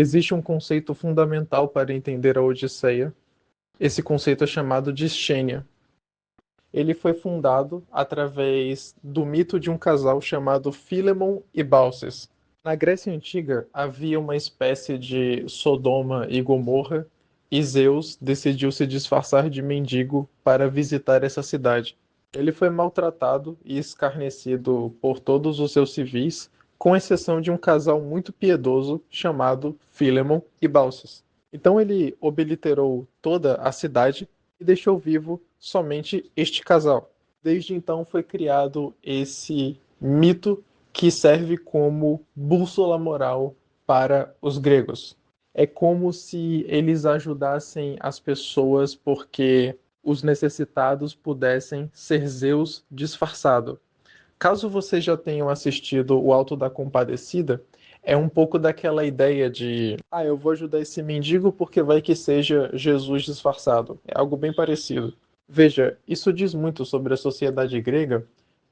Existe um conceito fundamental para entender a Odisseia. Esse conceito é chamado de Xênia. Ele foi fundado através do mito de um casal chamado Filemon e Baucis. Na Grécia Antiga, havia uma espécie de Sodoma e Gomorra, e Zeus decidiu se disfarçar de mendigo para visitar essa cidade. Ele foi maltratado e escarnecido por todos os seus civis, com exceção de um casal muito piedoso chamado Filemon e Baucis. Então ele obliterou toda a cidade e deixou vivo somente este casal. Desde então foi criado esse mito que serve como bússola moral para os gregos. É como se eles ajudassem as pessoas porque os necessitados pudessem ser Zeus disfarçado. Caso vocês já tenham assistido O Alto da Compadecida, é um pouco daquela ideia de eu vou ajudar esse mendigo porque vai que seja Jesus disfarçado. É algo bem parecido. Veja, isso diz muito sobre a sociedade grega,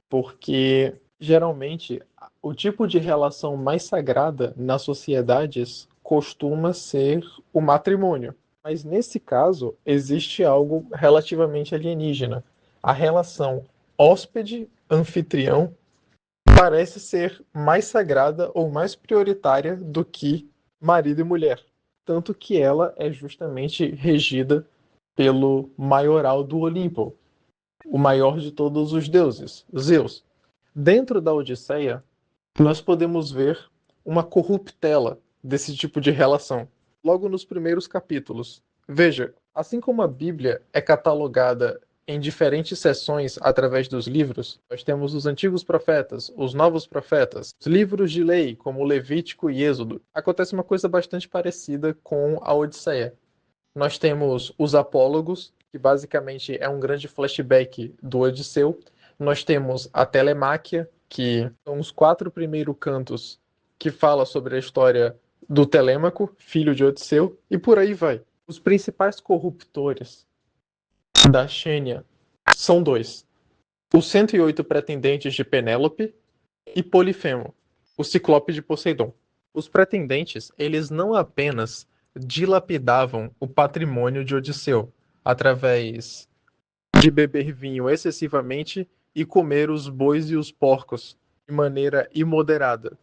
porque geralmente o tipo de relação mais sagrada nas sociedades costuma ser o matrimônio. Mas nesse caso, existe algo relativamente alienígena. A relação hóspede-anfitrião parece ser mais sagrada ou mais prioritária do que marido e mulher. Tanto que ela é justamente regida pelo maioral do Olimpo, o maior de todos os deuses, Zeus. Dentro da Odisseia, nós podemos ver uma corruptela desse tipo de relação, logo nos primeiros capítulos. Veja, assim como a Bíblia é catalogada em diferentes seções através dos livros, nós temos os antigos profetas, os novos profetas, os livros de lei, como Levítico e Êxodo. Acontece uma coisa bastante parecida com a Odisseia. Nós temos os apólogos, que basicamente é um grande flashback do Odisseu. Nós temos a Telemáquia, que são os 4 primeiros cantos que fala sobre a história do Telêmaco, filho de Odisseu, e por aí vai. Os principais corruptores da Xênia são 2. Os 108 pretendentes de Penélope e Polifemo, o ciclope de Poseidon. Os pretendentes, eles não apenas dilapidavam o patrimônio de Odisseu através de beber vinho excessivamente e comer os bois e os porcos de maneira imoderada,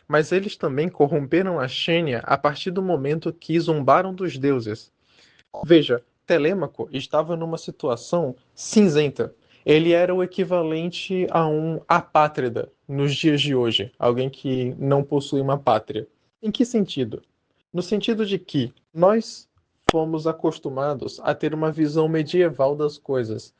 mas eles também corromperam a Xênia a partir do momento que zombaram dos deuses. Veja, Telêmaco estava numa situação cinzenta. Ele era o equivalente a um apátrida nos dias de hoje, alguém que não possui uma pátria. Em que sentido? No sentido de que nós fomos acostumados a ter uma visão medieval das coisas.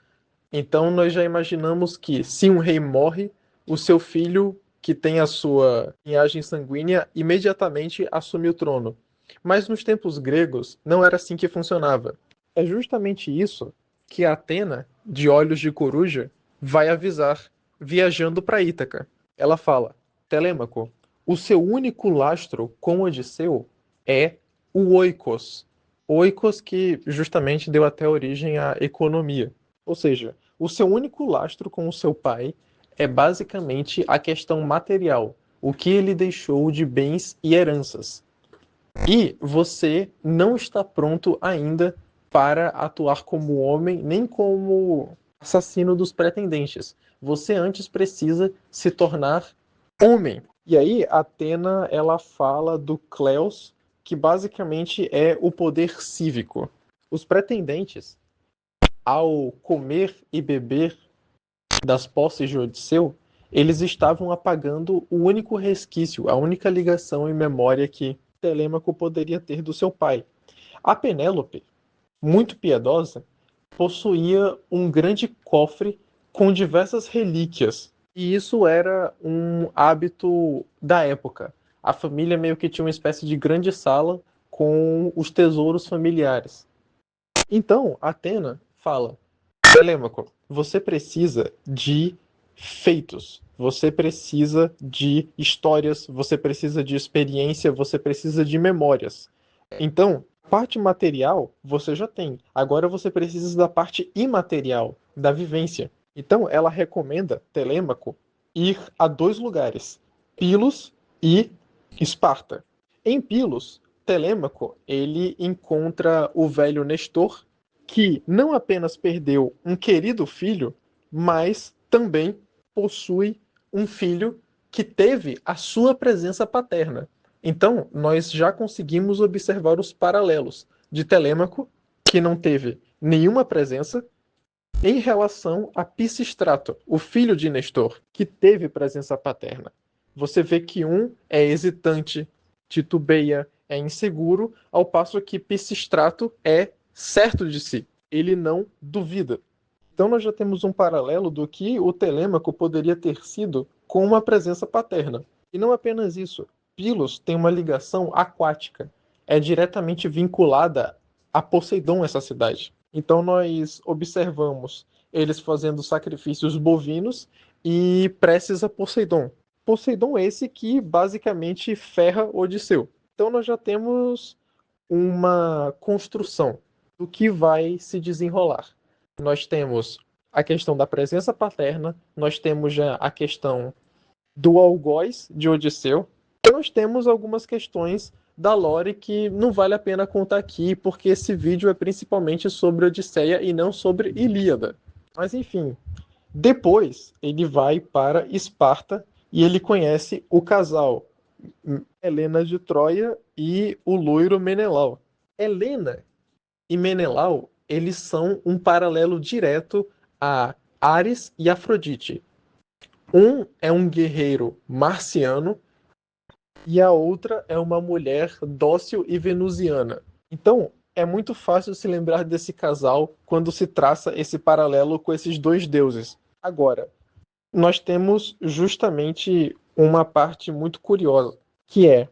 Então nós já imaginamos que se um rei morre, o seu filho, que tem a sua linhagem sanguínea, imediatamente assume o trono. Mas nos tempos gregos não era assim que funcionava. É justamente isso que Atena, de olhos de coruja, vai avisar viajando para Ítaca. Ela fala: Telêmaco, o seu único lastro com Odisseu é o oikos. Oikos que justamente deu até origem à economia. Ou seja, o seu único lastro com o seu pai é basicamente a questão material, o que ele deixou de bens e heranças. E você não está pronto ainda para atuar como homem, nem como assassino dos pretendentes. Você antes precisa se tornar homem. E aí, Atena, ela fala do Kleos, que basicamente é o poder cívico. Os pretendentes, ao comer e beber das posses de Odisseu, eles estavam apagando o único resquício, a única ligação e memória que Telêmaco poderia ter do seu pai. A Penélope, muito piedosa, possuía um grande cofre com diversas relíquias. E isso era um hábito da época. A família meio que tinha uma espécie de grande sala com os tesouros familiares. Então, Atena fala: Telêmaco, você precisa de feitos, você precisa de histórias, você precisa de experiência, você precisa de memórias. Então, parte material você já tem. Agora você precisa da parte imaterial, da vivência. Então, ela recomenda Telêmaco ir a 2 lugares: Pilos e Esparta. Em Pilos, Telêmaco, ele encontra o velho Nestor, que não apenas perdeu um querido filho, mas também possui um filho que teve a sua presença paterna. Então, nós já conseguimos observar os paralelos de Telêmaco, que não teve nenhuma presença, em relação a Pisistrato, o filho de Nestor, que teve presença paterna. Você vê que um é hesitante, titubeia, é inseguro, ao passo que Pisistrato é certo de si. Ele não duvida. Então nós já temos um paralelo do que o Telêmaco poderia ter sido com uma presença paterna. E não apenas isso. Pilos tem uma ligação aquática. É diretamente vinculada a Poseidon, essa cidade. Então nós observamos eles fazendo sacrifícios bovinos e preces a Poseidon. Poseidon esse que basicamente ferra Odisseu. Então nós já temos uma construção do que vai se desenrolar. Nós temos a questão da presença paterna, nós temos já a questão do algoz de Odisseu, e nós temos algumas questões da lore que não vale a pena contar aqui, porque esse vídeo é principalmente sobre Odisseia e não sobre Ilíada. Mas enfim, depois ele vai para Esparta e ele conhece o casal Helena de Troia e o loiro Menelau. Helena e Menelau, eles são um paralelo direto a Ares e Afrodite. Um é um guerreiro marciano e a outra é uma mulher dócil e venusiana. Então, é muito fácil se lembrar desse casal quando se traça esse paralelo com esses dois deuses. Agora, nós temos justamente uma parte muito curiosa, que é,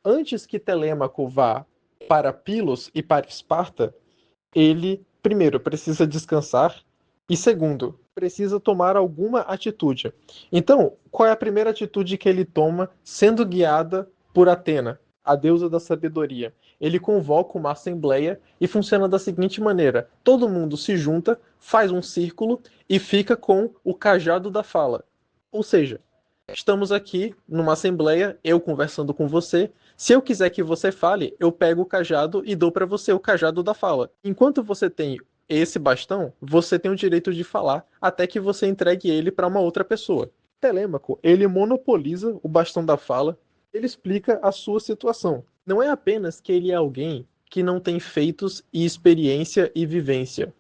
antes que Telêmaco vá para Pilos e para Esparta, ele, primeiro, precisa descansar e, segundo, precisa tomar alguma atitude. Então, qual é a primeira atitude que ele toma sendo guiada por Atena, a deusa da sabedoria? Ele convoca uma assembleia e funciona da seguinte maneira: todo mundo se junta, faz um círculo e fica com o cajado da fala. Ou seja, estamos aqui numa assembleia, eu conversando com você. Se eu quiser que você fale, eu pego o cajado e dou para você o cajado da fala. Enquanto você tem esse bastão, você tem o direito de falar até que você entregue ele para uma outra pessoa. Telêmaco, ele monopoliza o bastão da fala, ele explica a sua situação. Não é apenas que ele é alguém que não tem feitos e experiência e vivência.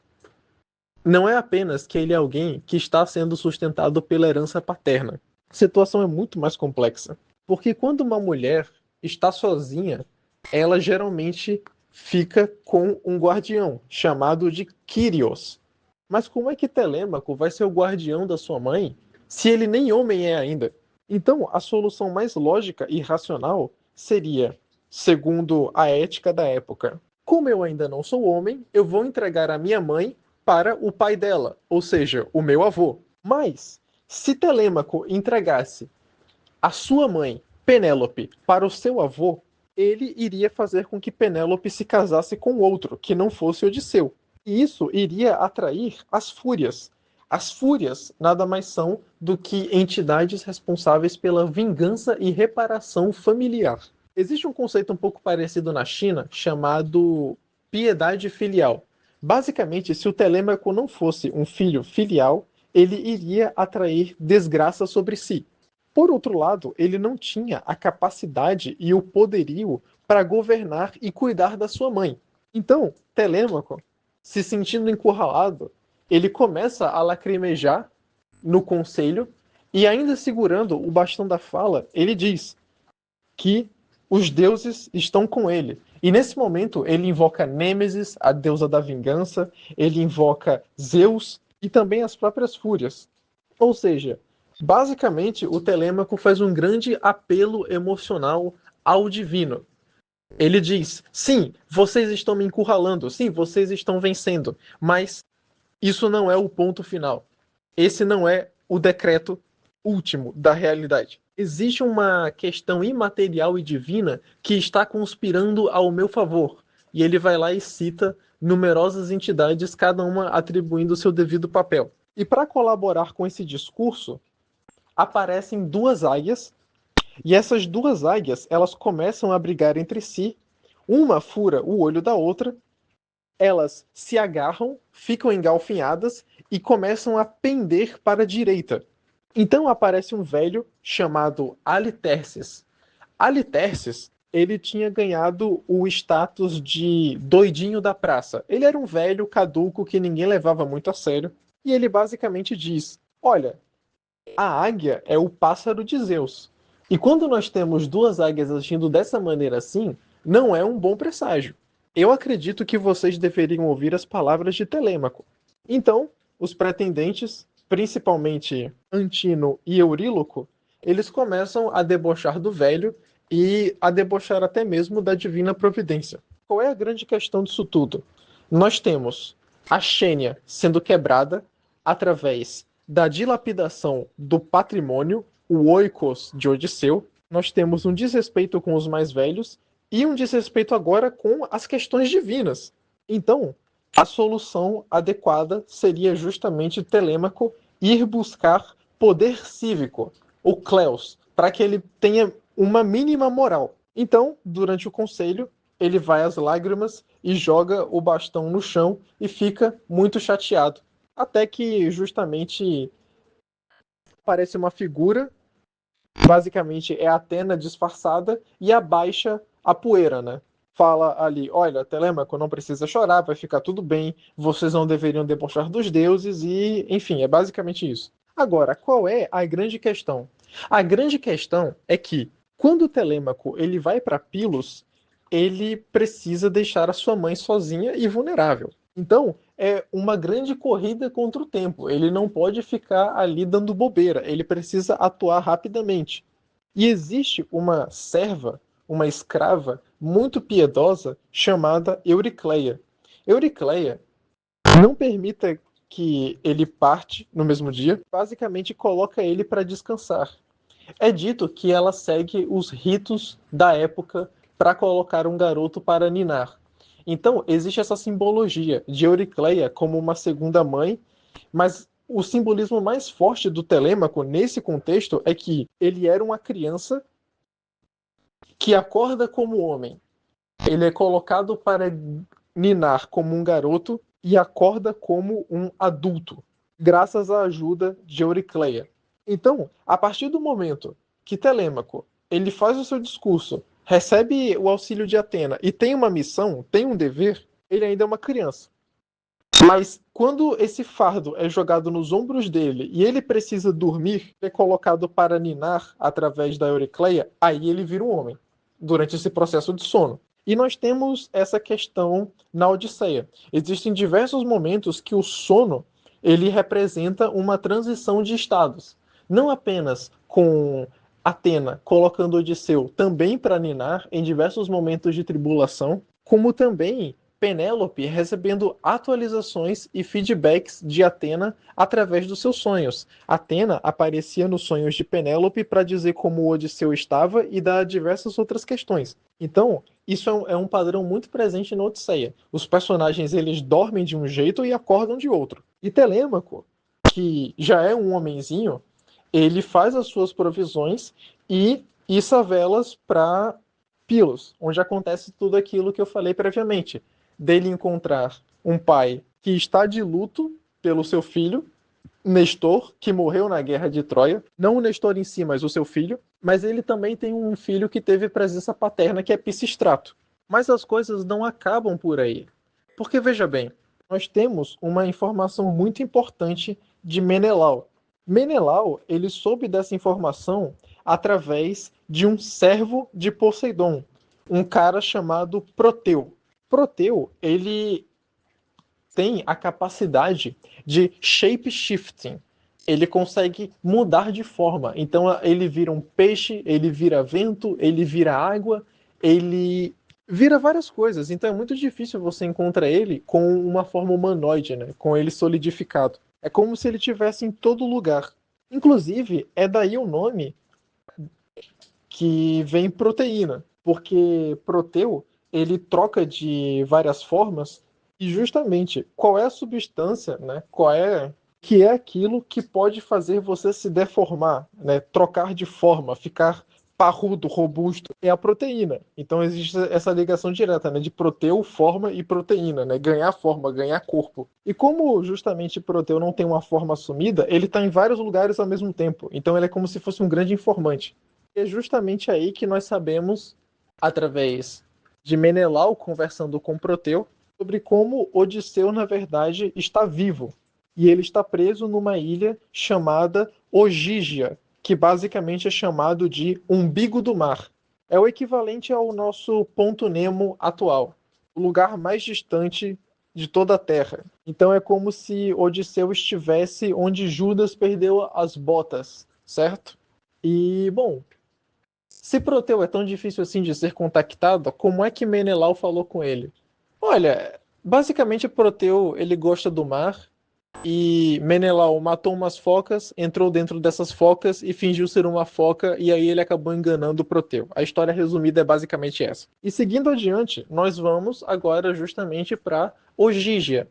Não é apenas que ele é alguém que está sendo sustentado pela herança paterna. A situação é muito mais complexa. Porque quando uma mulher está sozinha, ela geralmente fica com um guardião, chamado de Kyrios. Mas como é que Telêmaco vai ser o guardião da sua mãe, se ele nem homem é ainda? Então, a solução mais lógica e racional seria, segundo a ética da época, como eu ainda não sou homem, eu vou entregar a minha mãe para o pai dela, ou seja, o meu avô. Mas, se Telêmaco entregasse a sua mãe, Penélope, para o seu avô, ele iria fazer com que Penélope se casasse com outro, que não fosse Odisseu. E isso iria atrair as Fúrias. As Fúrias nada mais são do que entidades responsáveis pela vingança e reparação familiar. Existe um conceito um pouco parecido na China, chamado piedade filial. Basicamente, se o Telêmaco não fosse um filho filial, ele iria atrair desgraça sobre si. Por outro lado, ele não tinha a capacidade e o poderio para governar e cuidar da sua mãe. Então, Telêmaco, se sentindo encurralado, ele começa a lacrimejar no conselho e, ainda segurando o bastão da fala, ele diz que os deuses estão com ele. E nesse momento ele invoca Nêmesis, a deusa da vingança, ele invoca Zeus e também as próprias Fúrias. Ou seja, basicamente o Telêmaco faz um grande apelo emocional ao divino. Ele diz: sim, vocês estão me encurralando, sim, vocês estão vencendo, mas isso não é o ponto final. Esse não é o decreto último da realidade. Existe uma questão imaterial e divina que está conspirando ao meu favor. E ele vai lá e cita numerosas entidades, cada uma atribuindo o seu devido papel. E para colaborar com esse discurso, aparecem duas águias, e essas duas águias elas começam a brigar entre si, Uma fura o olho da outra, elas se agarram, ficam engalfinhadas e começam a pender para a direita. Então aparece um velho chamado Aliterces. Aliterces, ele tinha ganhado o status de doidinho da praça. Ele era um velho caduco que ninguém levava muito a sério. E ele basicamente diz: olha, a águia é o pássaro de Zeus. E quando nós temos duas águias agindo dessa maneira assim, não é um bom presságio. Eu acredito que vocês deveriam ouvir as palavras de Telêmaco. Então, os pretendentes, principalmente Antino e Euríloco, eles começam a debochar do velho e a debochar até mesmo da divina providência. Qual é a grande questão disso tudo? Nós temos a Xênia sendo quebrada através da dilapidação do patrimônio, o oikos de Odisseu. Nós temos um desrespeito com os mais velhos e um desrespeito agora com as questões divinas. Então, a solução adequada seria justamente Telêmaco ir buscar poder cívico, o Kleos, para que ele tenha uma mínima moral. Então, durante o conselho, ele vai às lágrimas e joga o bastão no chão e fica muito chateado. Até que justamente aparece uma figura, basicamente é a Atena disfarçada, e abaixa a poeira, né? Fala ali, olha, Telêmaco, não precisa chorar, vai ficar tudo bem, vocês não deveriam debochar dos deuses, e enfim, é basicamente isso. Agora, qual é a grande questão? A grande questão é que, quando o Telêmaco ele vai para Pilos, ele precisa deixar a sua mãe sozinha e vulnerável. Então, é uma grande corrida contra o tempo. Ele não pode ficar ali dando bobeira, ele precisa atuar rapidamente. E existe uma serva, uma escrava muito piedosa chamada Euricleia. Euricleia não permita que ele parte no mesmo dia, basicamente coloca ele para descansar. É dito que ela segue os ritos da época para colocar um garoto para ninar. Então, existe essa simbologia de Euricleia como uma segunda mãe, mas o simbolismo mais forte do Telêmaco nesse contexto é que ele era uma criança que acorda como homem. Ele é colocado para ninar como um garoto e acorda como um adulto, graças à ajuda de Euricleia. Então, a partir do momento que Telêmaco ele faz o seu discurso, recebe o auxílio de Atena e tem uma missão, tem um dever, ele ainda é uma criança. Mas quando esse fardo é jogado nos ombros dele e ele precisa dormir, é colocado para ninar através da Euricleia, aí ele vira um homem, durante esse processo de sono. E nós temos essa questão na Odisseia. Existem diversos momentos que o sono ele representa uma transição de estados. Não apenas com Atena colocando Odisseu também para ninar em diversos momentos de tribulação, como também Penélope recebendo atualizações e feedbacks de Atena através dos seus sonhos. Atena aparecia nos sonhos de Penélope para dizer como o Odisseu estava e dar diversas outras questões. Então, isso é um padrão muito presente na Odisseia. Os personagens eles dormem de um jeito e acordam de outro. E Telêmaco, que já é um homenzinho, ele faz as suas provisões e issa velas para Pilos, onde acontece tudo aquilo que eu falei previamente. Dele encontrar um pai que está de luto pelo seu filho, Nestor, que morreu na guerra de Troia. Não o Nestor em si, mas o seu filho. Mas ele também tem um filho que teve presença paterna, que é Pisistrato. Mas as coisas não acabam por aí. Porque, veja bem, nós temos uma informação muito importante de Menelau. Menelau, ele soube dessa informação através de um servo de Poseidon, um cara chamado Proteu. Proteu, ele tem a capacidade de shape shifting. Ele consegue mudar de forma. Então ele vira um peixe, ele vira vento, ele vira água, ele vira várias coisas. Então é muito difícil você encontrar ele com uma forma humanoide, né? Com ele solidificado. É como se ele tivesse em todo lugar. Inclusive, é daí o nome que vem proteína, porque Proteu ele troca de várias formas e justamente qual é a substância, né? Qual é que é aquilo que pode fazer você se deformar, né? Trocar de forma, ficar parrudo, robusto, é a proteína. Então existe essa ligação direta, né, de proteu, forma e proteína, né, ganhar forma, ganhar corpo. E como justamente proteu não tem uma forma assumida, ele está em vários lugares ao mesmo tempo. Então ele é como se fosse um grande informante. E é justamente aí que nós sabemos, através de Menelau conversando com Proteu, sobre como Odisseu, na verdade, está vivo. E ele está preso numa ilha chamada Ogígia, que basicamente é chamado de umbigo do mar. É o equivalente ao nosso ponto Nemo atual, o lugar mais distante de toda a Terra. Então é como se Odisseu estivesse onde Judas perdeu as botas, certo? E, bom, se Proteu é tão difícil assim de ser contactado, como é que Menelau falou com ele? Olha, basicamente Proteu, ele gosta do mar, e Menelau matou umas focas, entrou dentro dessas focas e fingiu ser uma foca, e aí ele acabou enganando Proteu. A história resumida é basicamente essa. E seguindo adiante, nós vamos agora justamente para Ogígia.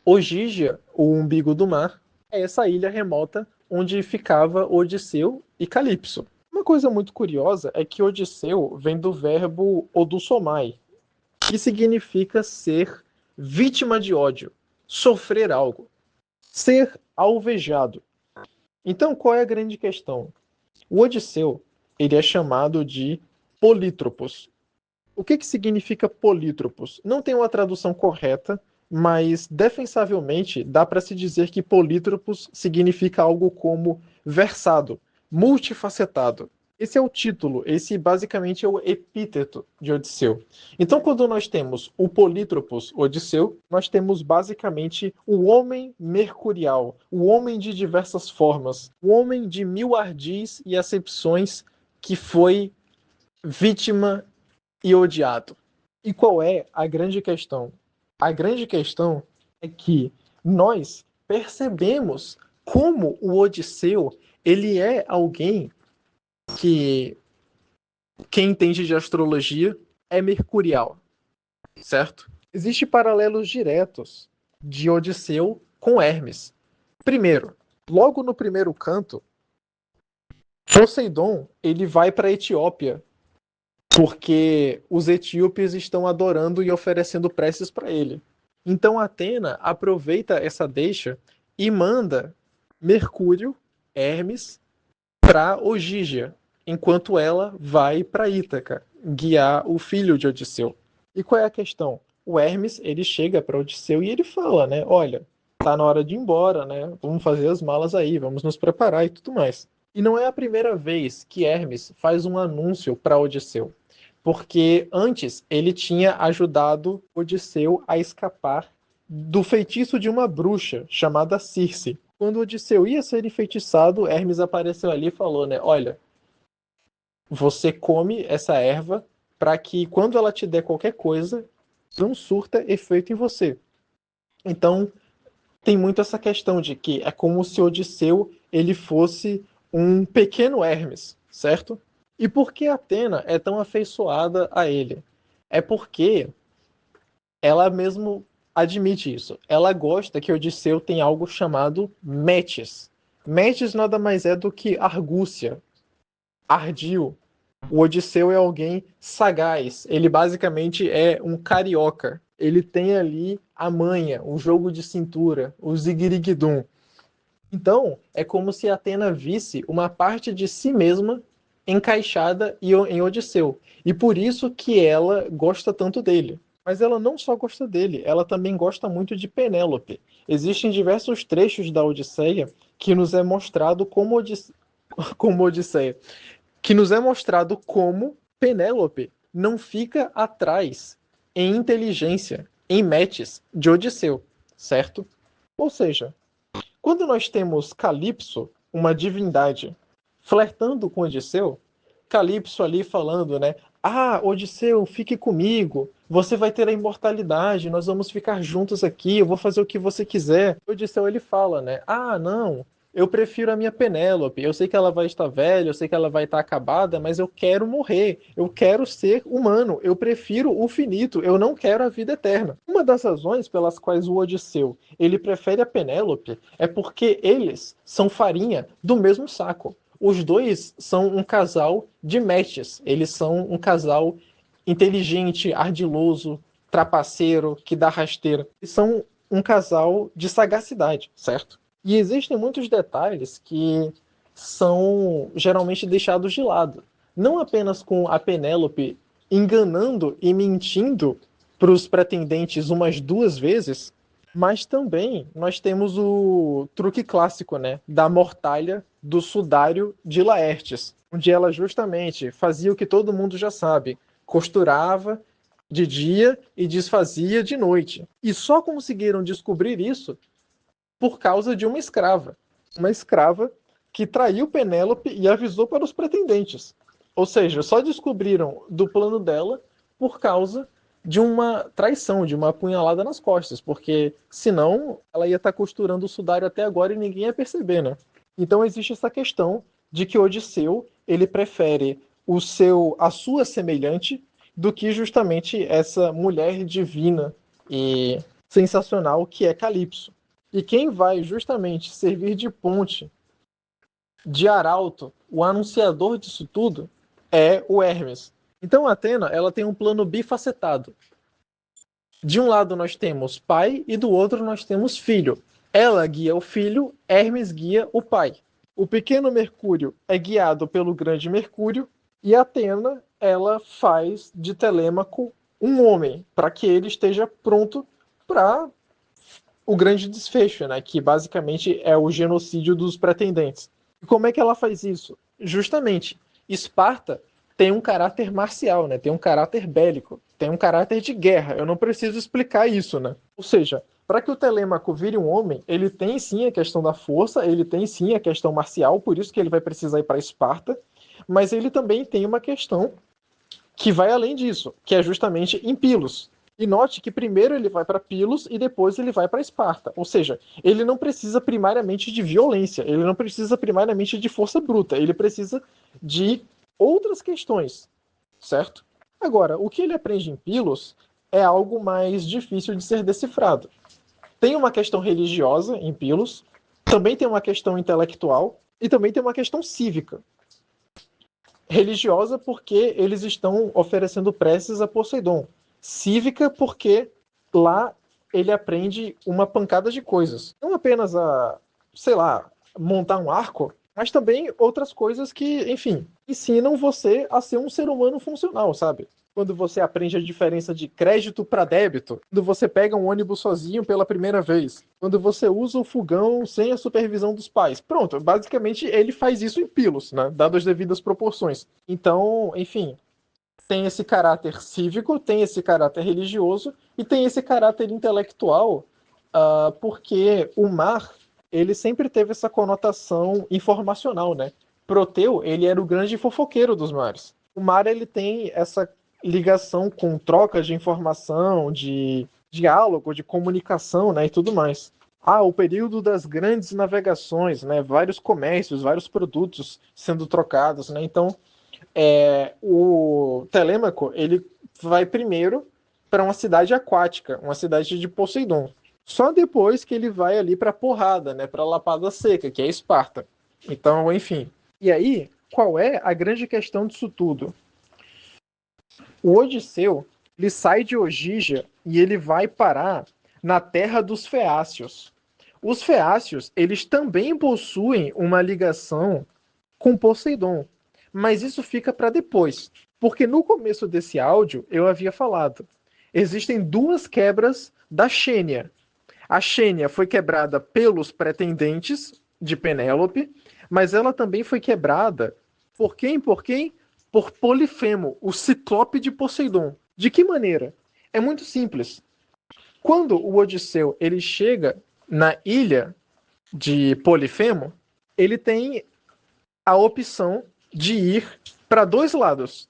Ogígia, o umbigo do mar, é essa ilha remota onde ficava Odisseu e Calipso. Uma coisa muito curiosa é que Odisseu vem do verbo odussomai, que significa ser vítima de ódio, sofrer algo, ser alvejado. Então, qual é a grande questão? O Odisseu, ele é chamado de polítropos. O que significa polítropos? Não tem uma tradução correta, mas defensavelmente dá para se dizer que polítropos significa algo como versado, multifacetado. Esse é o título, esse basicamente é o epíteto de Odisseu. Então, quando nós temos o polítropos Odisseu, nós temos basicamente o homem mercurial, o homem de diversas formas, o homem de mil ardis e acepções que foi vítima e odiado. E qual é a grande questão? A grande questão é que nós percebemos como o Odisseu ele é alguém que quem entende de astrologia é mercurial, certo? Existem paralelos diretos de Odisseu com Hermes. Primeiro, logo no primeiro canto, Poseidon ele vai para a Etiópia porque os etíopes estão adorando e oferecendo preces para ele. Então Atena aproveita essa deixa e manda Mercúrio, Hermes, para Ogígia, enquanto ela vai para Ítaca guiar o filho de Odisseu. E qual é a questão? O Hermes ele chega para Odisseu e ele fala, né? Olha, tá na hora de ir embora, né? Vamos fazer as malas aí, vamos nos preparar e tudo mais. E não é a primeira vez que Hermes faz um anúncio para Odisseu, porque antes ele tinha ajudado Odisseu a escapar do feitiço de uma bruxa chamada Circe. Quando Odisseu ia ser enfeitiçado, Hermes apareceu ali e falou, né? Olha, você come essa erva para que quando ela te der qualquer coisa, não surta efeito em você. Então, tem muito essa questão de que é como se Odisseu ele fosse um pequeno Hermes, certo? E por que Atena é tão afeiçoada a ele? É porque ela mesmo admite isso. Ela gosta que Odisseu tem algo chamado Metis. Metis nada mais é do que argúcia, ardil. O Odisseu é alguém sagaz. Ele basicamente é um carioca. Ele tem ali a manha, o jogo de cintura, o ziguiriguidum. Então, é como se Atena visse uma parte de si mesma encaixada em Odisseu. E por isso que ela gosta tanto dele. Mas ela não só gosta dele, ela também gosta muito de Penélope. Existem diversos trechos da Odisseia que nos é mostrado como Odisseia, que nos é mostrado como Penélope não fica atrás em inteligência, em matches de Odisseu, certo? Ou seja, quando nós temos Calipso, uma divindade, flertando com Odisseu, Calipso ali falando, né? Ah, Odisseu, fique comigo. Você vai ter a imortalidade. Nós vamos ficar juntos aqui. Eu vou fazer o que você quiser. Odisseu ele fala, né? Ah, não. Eu prefiro a minha Penélope. Eu sei que ela vai estar velha, eu sei que ela vai estar acabada, mas eu quero morrer. Eu quero ser humano. Eu prefiro o finito. Eu não quero a vida eterna. Uma das razões pelas quais o Odisseu ele prefere a Penélope é porque eles são farinha do mesmo saco. os dois são um casal de matches. Eles são um casal inteligente, ardiloso, trapaceiro, que dá rasteira. Eles são um casal de sagacidade, certo? E existem muitos detalhes que são geralmente deixados de lado. Não apenas com a Penélope enganando e mentindo para os pretendentes umas 2 vezes, mas também nós temos o truque clássico, né, da mortalha do sudário de Laertes, onde ela justamente fazia o que todo mundo já sabe, costurava de dia e desfazia de noite. E só conseguiram descobrir isso por causa de uma escrava. Uma escrava que traiu Penélope e avisou para os pretendentes. Ou seja, só descobriram do plano dela por causa de uma traição, de uma apunhalada nas costas, porque senão ela ia estar costurando o sudário até agora e ninguém ia perceber, né? Então existe essa questão de que Odisseu ele prefere a sua semelhante do que justamente essa mulher divina e sensacional que é Calipso. E quem vai justamente servir de ponte, de arauto, o anunciador disso tudo, é o Hermes. Então a Atena ela tem um plano bifacetado. De um lado nós temos pai e do outro nós temos filho. Ela guia o filho, Hermes guia o pai. O pequeno Mercúrio é guiado pelo grande Mercúrio e Atena ela faz de Telêmaco um homem para que ele esteja pronto para o grande desfecho, né? Que basicamente é o genocídio dos pretendentes. E como é que ela faz isso? Justamente, Esparta tem um caráter marcial, né? Tem um caráter bélico, tem um caráter de guerra. Eu não preciso explicar isso, né? Ou seja, para que o Telêmaco vire um homem, ele tem sim a questão da força, ele tem sim a questão marcial, por isso que ele vai precisar ir para Esparta, mas ele também tem uma questão que vai além disso, que é justamente em Pilos. E note que primeiro ele vai para Pilos e depois ele vai para Esparta. Ou seja, ele não precisa primariamente de violência, ele não precisa primariamente de força bruta, ele precisa de outras questões, certo? Agora, o que ele aprende em Pilos é algo mais difícil de ser decifrado. Tem uma questão religiosa em Pilos, também tem uma questão intelectual e também tem uma questão cívica. Religiosa porque eles estão oferecendo preces a Poseidon. Cívica porque lá ele aprende uma pancada de coisas. Não apenas a, sei lá, montar um arco, mas também outras coisas que, enfim, ensinam você a ser um ser humano funcional, sabe? Quando você aprende a diferença de crédito para débito, quando você pega um ônibus sozinho pela primeira vez, quando você usa o fogão sem a supervisão dos pais. Pronto, basicamente ele faz isso em Pilos, né? Dado as devidas proporções. Então, enfim, tem esse caráter cívico, tem esse caráter religioso e tem esse caráter intelectual, porque o mar ele sempre teve essa conotação informacional, né? Proteu, ele era o grande fofoqueiro dos mares. O mar ele tem essa ligação com troca de informação, de diálogo, de comunicação, né, e tudo mais. O período das grandes navegações, né, vários comércios, vários produtos sendo trocados, né, então o Telêmaco ele vai primeiro para uma cidade aquática, uma cidade de Poseidon. Só depois que ele vai ali para porrada, né, para Lapada Seca, que é Esparta. Então, enfim. E aí, qual é a grande questão disso tudo? O Odisseu ele sai de Ogígia e ele vai parar na terra dos Feácios. Os Feácios eles também possuem uma ligação com Poseidon, mas isso fica para depois, porque no começo desse áudio eu havia falado, existem duas quebras da Xênia. A Xênia foi quebrada pelos pretendentes de Penélope, mas ela também foi quebrada por quem? Por quem? Por Polifemo, o ciclope de Poseidon. De que maneira? É muito simples. Quando o Odisseu ele chega na ilha de Polifemo, ele tem a opção de ir para dois lados.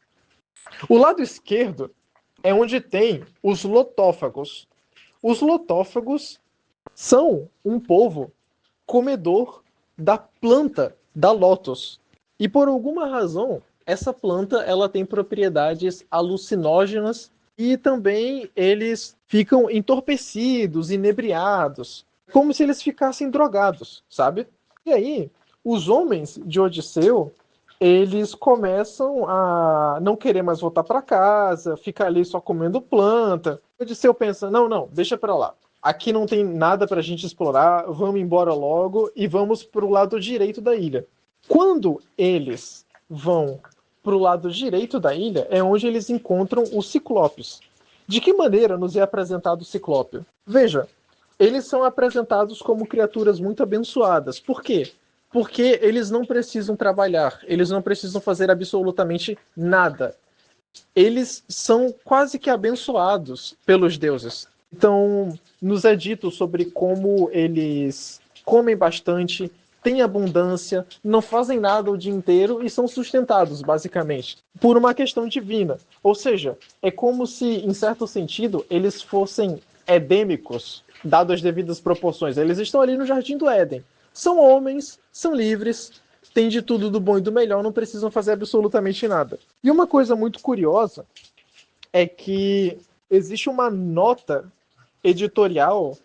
O lado esquerdo é onde tem os lotófagos. Os lotófagos são um povo comedor da planta da lótus. E por alguma razão, essa planta ela tem propriedades alucinógenas e também eles ficam entorpecidos, inebriados, como se eles ficassem drogados, sabe? E aí, os homens de Odisseu, eles começam a não querer mais voltar para casa, ficar ali só comendo planta. Odisseu pensa, não, deixa para lá. Aqui não tem nada para a gente explorar, vamos embora logo e vamos para o lado direito da ilha. Quando eles vão para o lado direito da ilha, é onde eles encontram os Ciclopes. De que maneira nos é apresentado o Ciclope? Veja, eles são apresentados como criaturas muito abençoadas. Por quê? Porque eles não precisam trabalhar, eles não precisam fazer absolutamente nada. Eles são quase que abençoados pelos deuses. Então, nos é dito sobre como eles comem bastante, têm abundância, não fazem nada o dia inteiro e são sustentados, basicamente, por uma questão divina. Ou seja, é como se, em certo sentido, eles fossem edêmicos, dado as devidas proporções. Eles estão ali no Jardim do Éden. São homens, são livres, têm de tudo do bom e do melhor, não precisam fazer absolutamente nada. E uma coisa muito curiosa é que existe uma nota editorial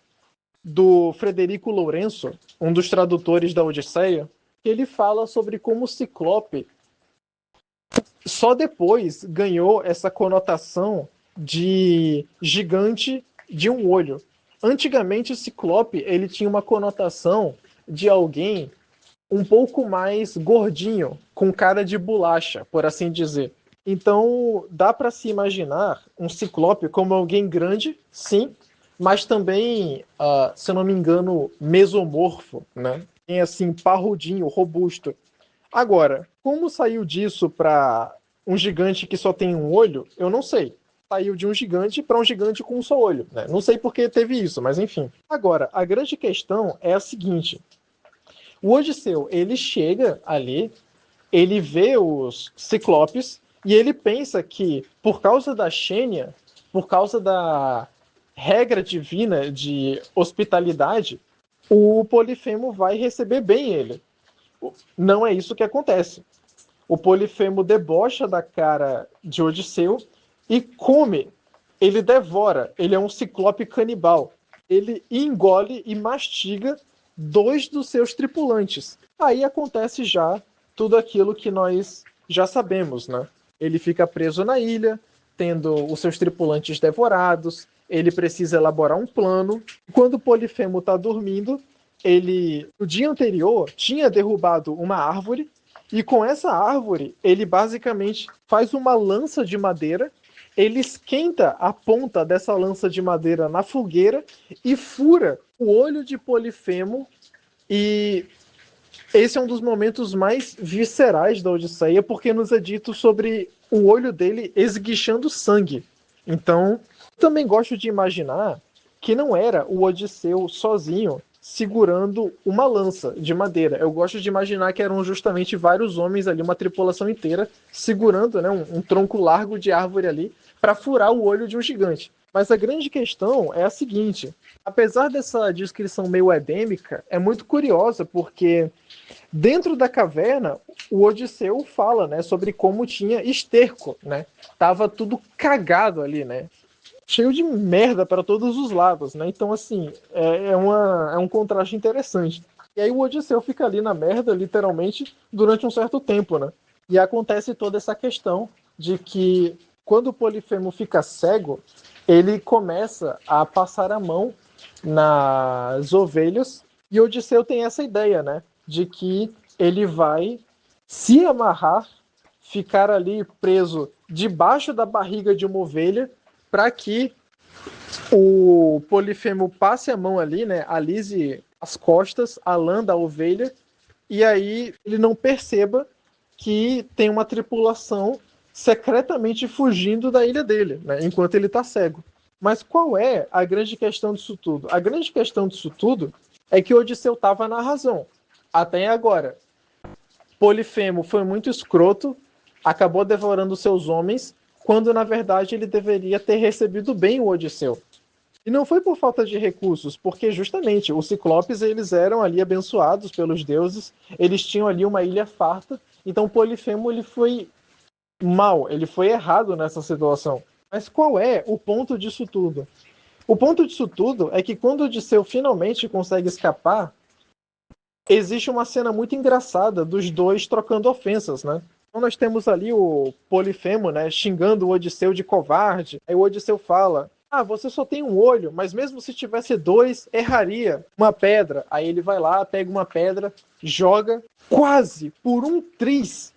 do Frederico Lourenço, um dos tradutores da Odisseia, que ele fala sobre como o Ciclope só depois ganhou essa conotação de gigante de um olho. Antigamente o Ciclope ele tinha uma conotação de alguém um pouco mais gordinho, com cara de bolacha, por assim dizer. Então, dá para se imaginar um Ciclope como alguém grande, sim, mas também, se eu não me engano, mesomorfo, né? Tem assim, parrudinho, robusto. Agora, como saiu disso para um gigante que só tem um olho, eu não sei. Saiu de um gigante para um gigante com um só olho, né? Não sei por que teve isso, mas enfim. Agora, a grande questão é a seguinte: o Odisseu, ele chega ali, ele vê os Ciclopes e ele pensa que, por causa da Xênia, por causa da regra divina de hospitalidade, o Polifemo vai receber bem ele. Não é isso que acontece. O Polifemo debocha da cara de Odisseu e come. Ele devora. Ele é um ciclope canibal. Ele engole e mastiga 2 dos seus tripulantes. Aí acontece já tudo aquilo que nós já sabemos, né? Ele fica preso na ilha, tendo os seus tripulantes devorados. Ele precisa elaborar um plano. Quando o Polifemo está dormindo, ele, no dia anterior, tinha derrubado uma árvore e com essa árvore, ele basicamente faz uma lança de madeira, ele esquenta a ponta dessa lança de madeira na fogueira e fura o olho de Polifemo, e esse é um dos momentos mais viscerais da Odisseia, porque nos é dito sobre o olho dele esguichando sangue. Então, também gosto de imaginar que não era o Odisseu sozinho segurando uma lança de madeira. Eu gosto de imaginar que eram justamente vários homens ali, uma tripulação inteira, segurando, né, um tronco largo de árvore ali para furar o olho de um gigante. Mas a grande questão é a seguinte: apesar dessa descrição meio edêmica, é muito curiosa, porque dentro da caverna, o Odisseu fala, né, sobre como tinha esterco, né? Tava tudo cagado ali, né? Cheio de merda para todos os lados, né? Então, assim, é um contraste interessante. E aí o Odisseu fica ali na merda, literalmente, durante um certo tempo, né? E acontece toda essa questão de que quando o Polifemo fica cego, ele começa a passar a mão nas ovelhas, e o Odisseu tem essa ideia, né? De que ele vai se amarrar, ficar ali preso debaixo da barriga de uma ovelha, para que o Polifemo passe a mão ali, né? Alise as costas, a lã da ovelha, e aí ele não perceba que tem uma tripulação secretamente fugindo da ilha dele, né? Enquanto ele está cego. Mas qual é a grande questão disso tudo? A grande questão disso tudo é que Odisseu estava na razão. Até agora. Polifemo foi muito escroto, acabou devorando seus homens, quando na verdade ele deveria ter recebido bem o Odisseu. E não foi por falta de recursos, porque justamente os Ciclopes eles eram ali abençoados pelos deuses, eles tinham ali uma ilha farta, então Polifemo ele foi mal, ele foi errado nessa situação. Mas qual é o ponto disso tudo? O ponto disso tudo é que quando Odisseu finalmente consegue escapar, existe uma cena muito engraçada dos dois trocando ofensas, né? Então nós temos ali o Polifemo, né, xingando o Odisseu de covarde. Aí o Odisseu fala: ah, você só tem um olho, mas mesmo se tivesse dois, erraria. Uma pedra. Aí ele vai lá, pega uma pedra, joga, quase por um tris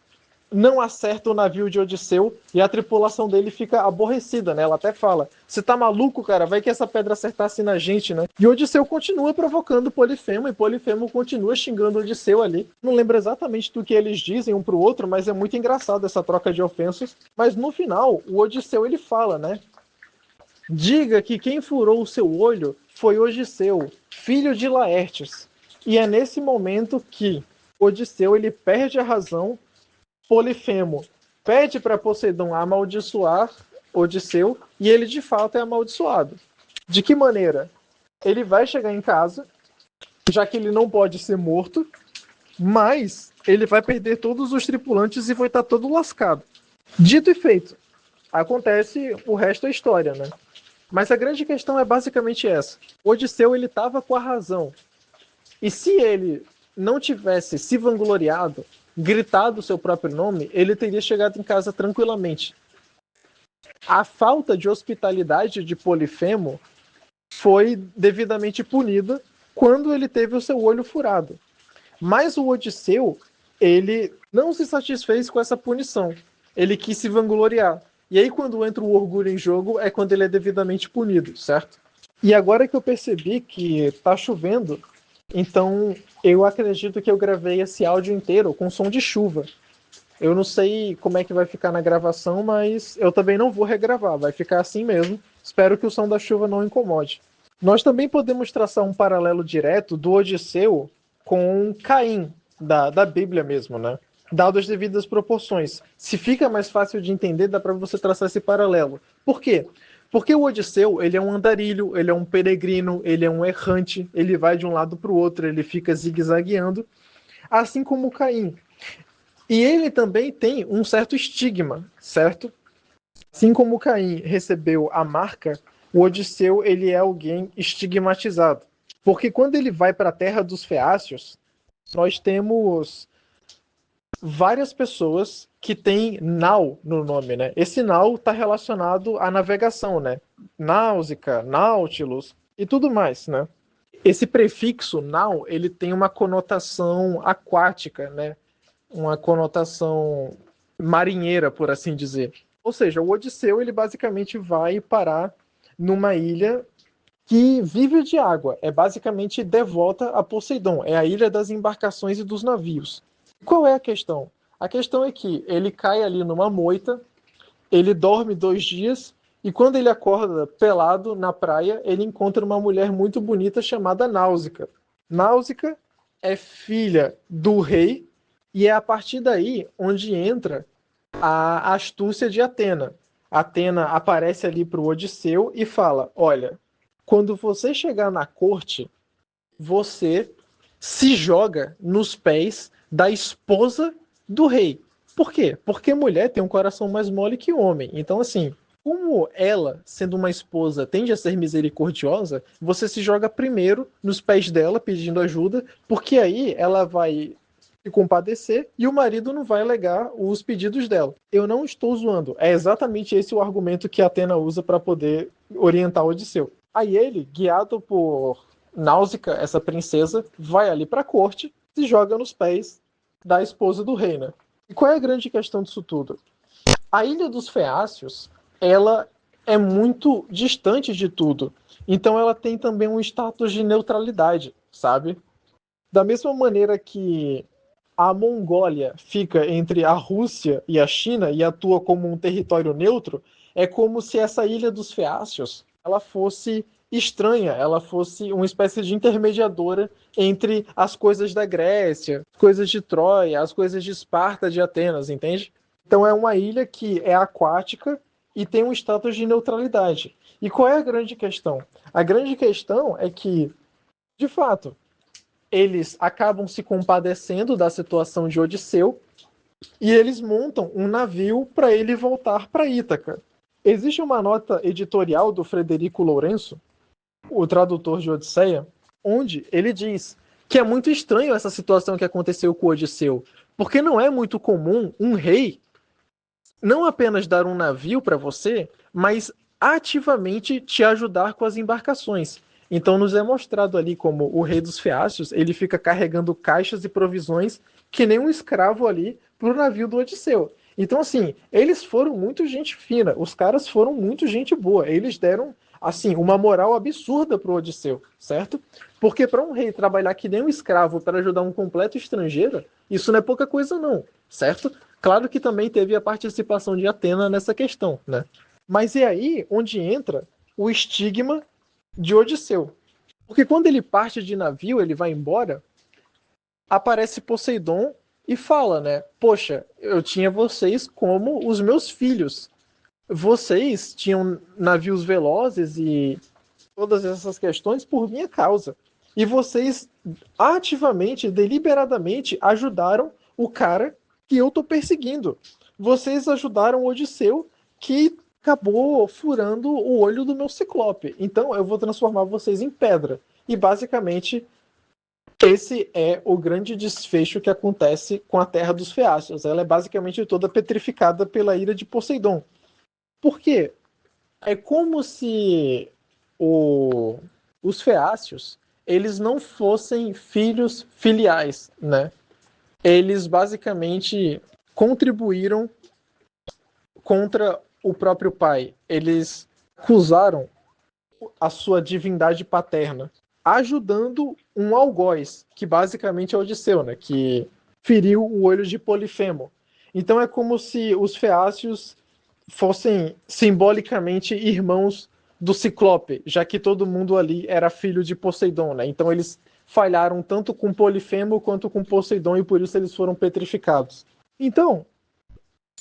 não acerta o navio de Odisseu e a tripulação dele fica aborrecida, né? Ela até fala: você tá maluco, cara? Vai que essa pedra acertasse na gente, né? E Odisseu continua provocando Polifemo e Polifemo continua xingando Odisseu ali. Não lembro exatamente do que eles dizem um pro outro, mas é muito engraçado essa troca de ofensas. Mas no final, o Odisseu ele fala, né? Diga que quem furou o seu olho foi Odisseu, filho de Laertes. E é nesse momento que Odisseu ele perde a razão. Polifemo pede para Poseidon amaldiçoar Odisseu e ele de fato é amaldiçoado. De que maneira? Ele vai chegar em casa, já que ele não pode ser morto, mas ele vai perder todos os tripulantes e vai estar todo lascado. Dito e feito, acontece, o resto é história, né? Mas a grande questão é basicamente essa. Odisseu ele estava com a razão. E se ele não tivesse se vangloriado, gritado o seu próprio nome, ele teria chegado em casa tranquilamente. A falta de hospitalidade de Polifemo foi devidamente punida quando ele teve o seu olho furado. Mas o Odisseu, ele não se satisfez com essa punição. Ele quis se vangloriar. E aí, quando entra o orgulho em jogo, é quando ele é devidamente punido, certo? E agora que eu percebi que tá chovendo, então eu acredito que eu gravei esse áudio inteiro com som de chuva. Eu não sei como é que vai ficar na gravação, mas eu também não vou regravar, vai ficar assim mesmo. Espero que o som da chuva não incomode. Nós também podemos traçar um paralelo direto do Odisseu com Caim, da Bíblia mesmo, né? Dado as devidas proporções. Se fica mais fácil de entender, dá para você traçar esse paralelo. Por quê? Porque o Odisseu, ele é um andarilho, ele é um peregrino, ele é um errante, ele vai de um lado para o outro, ele fica zigue-zagueando, assim como o Caim. E ele também tem um certo estigma, certo? Assim como o Caim recebeu a marca, o Odisseu ele é alguém estigmatizado. Porque quando ele vai para a terra dos Feácios, nós temos várias pessoas que têm nau no nome, né? Esse nau está relacionado à navegação, né? Náusica, Nautilus e tudo mais, né? Esse prefixo nau, ele tem uma conotação aquática, né? Uma conotação marinheira, por assim dizer. Ou seja, o Odisseu, ele basicamente vai parar numa ilha que vive de água. É basicamente devota a Poseidon. É a ilha das embarcações e dos navios. Qual é a questão? A questão é que ele cai ali numa moita, ele dorme 2 dias, e quando ele acorda pelado na praia, ele encontra uma mulher muito bonita chamada Náusica. Náusica é filha do rei, e é a partir daí onde entra a astúcia de Atena. Atena aparece ali para o Odisseu e fala: olha, quando você chegar na corte, você se joga nos pés da esposa do rei. Por quê? Porque mulher tem um coração mais mole que homem. Então, assim, como ela, sendo uma esposa, tende a ser misericordiosa, você se joga primeiro nos pés dela pedindo ajuda, porque aí ela vai se compadecer e o marido não vai alegar os pedidos dela. Eu não estou zoando. É exatamente esse o argumento que a Atena usa para poder orientar Odisseu. Aí ele, guiado por Náusica, essa princesa, vai ali para a corte, se joga nos pés da esposa do rei, né? E qual é a grande questão disso tudo? A Ilha dos Feácios, ela é muito distante de tudo. Então ela tem também um status de neutralidade, sabe? Da mesma maneira que a Mongólia fica entre a Rússia e a China e atua como um território neutro, é como se essa Ilha dos Feácios ela fosse estranha, ela fosse uma espécie de intermediadora entre as coisas da Grécia, as coisas de Troia, as coisas de Esparta, de Atenas, entende? Então é uma ilha que é aquática e tem um status de neutralidade. E qual é a grande questão? A grande questão é que, de fato, eles acabam se compadecendo da situação de Odisseu e eles montam um navio para ele voltar para Ítaca. Existe uma nota editorial do Frederico Lourenço, o tradutor de Odisseia, onde ele diz que é muito estranho essa situação que aconteceu com Odisseu, porque não é muito comum um rei não apenas dar um navio para você, mas ativamente te ajudar com as embarcações. Então nos é mostrado ali como o rei dos Feácios, ele fica carregando caixas e provisões que nem um escravo ali pro navio do Odisseu. Então assim, eles foram muito gente fina, os caras foram muito gente boa, eles deram assim uma moral absurda pro Odisseu, certo? Porque para um rei trabalhar que nem um escravo para ajudar um completo estrangeiro, isso não é pouca coisa não, certo? Claro que também teve a participação de Atena nessa questão, né? Mas é aí onde entra o estigma de Odisseu. Porque quando ele parte de navio, ele vai embora, aparece Poseidon e fala, né? Poxa, eu tinha vocês como os meus filhos. Vocês tinham navios velozes e todas essas questões por minha causa. E vocês ativamente, deliberadamente ajudaram o cara que eu tô perseguindo. Vocês ajudaram o Odisseu que acabou furando o olho do meu ciclope. Então eu vou transformar vocês em pedra. E basicamente esse é o grande desfecho que acontece com a Terra dos Feácios. Ela é basicamente toda petrificada pela ira de Poseidon. Por quê? É como se o- os feácios eles não fossem filhos filiais, né? Eles basicamente contribuíram contra o próprio pai. Eles acusaram a sua divindade paterna, ajudando um algoz, que basicamente é Odisseu, né? Que feriu o olho de Polifemo. Então é como se os feácios fossem simbolicamente irmãos do Ciclope, já que todo mundo ali era filho de Poseidon, né? Então eles falharam tanto com Polifemo quanto com Poseidon e por isso eles foram petrificados. Então,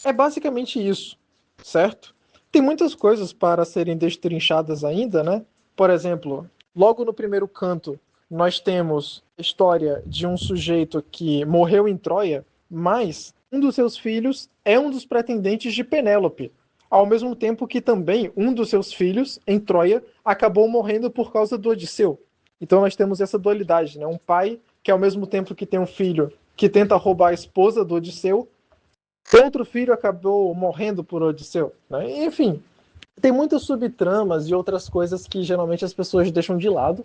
é basicamente isso, certo? Tem muitas coisas para serem destrinchadas ainda, né? Por exemplo, logo no primeiro canto, nós temos a história de um sujeito que morreu em Troia, mas um dos seus filhos é um dos pretendentes de Penélope, ao mesmo tempo que também um dos seus filhos, em Troia, acabou morrendo por causa do Odisseu. Então nós temos essa dualidade, né? Um pai que ao mesmo tempo que tem um filho que tenta roubar a esposa do Odisseu, outro filho acabou morrendo por Odisseu, né? Enfim, tem muitas subtramas e outras coisas que geralmente as pessoas deixam de lado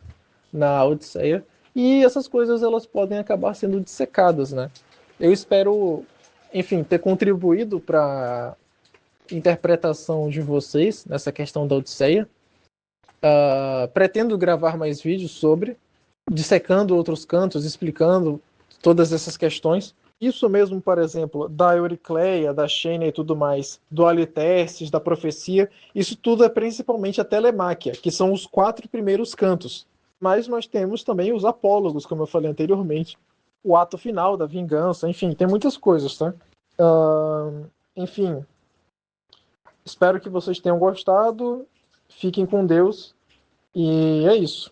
na Odisseia, e essas coisas elas podem acabar sendo dissecadas, né? Eu espero, enfim, ter contribuído para interpretação de vocês nessa questão da Odisseia. Pretendo gravar mais vídeos sobre, dissecando outros cantos, explicando todas essas questões. Isso mesmo, por exemplo, da Euricleia, da Xênia e tudo mais, do Alicerces, da profecia, isso tudo é principalmente a Telemáquia, que são os 4 primeiros cantos. Mas nós temos também os apólogos, como eu falei anteriormente, o ato final da vingança, enfim, tem muitas coisas, tá? Enfim, espero que vocês tenham gostado, fiquem com Deus, e é isso.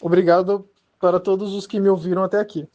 Obrigado para todos os que me ouviram até aqui.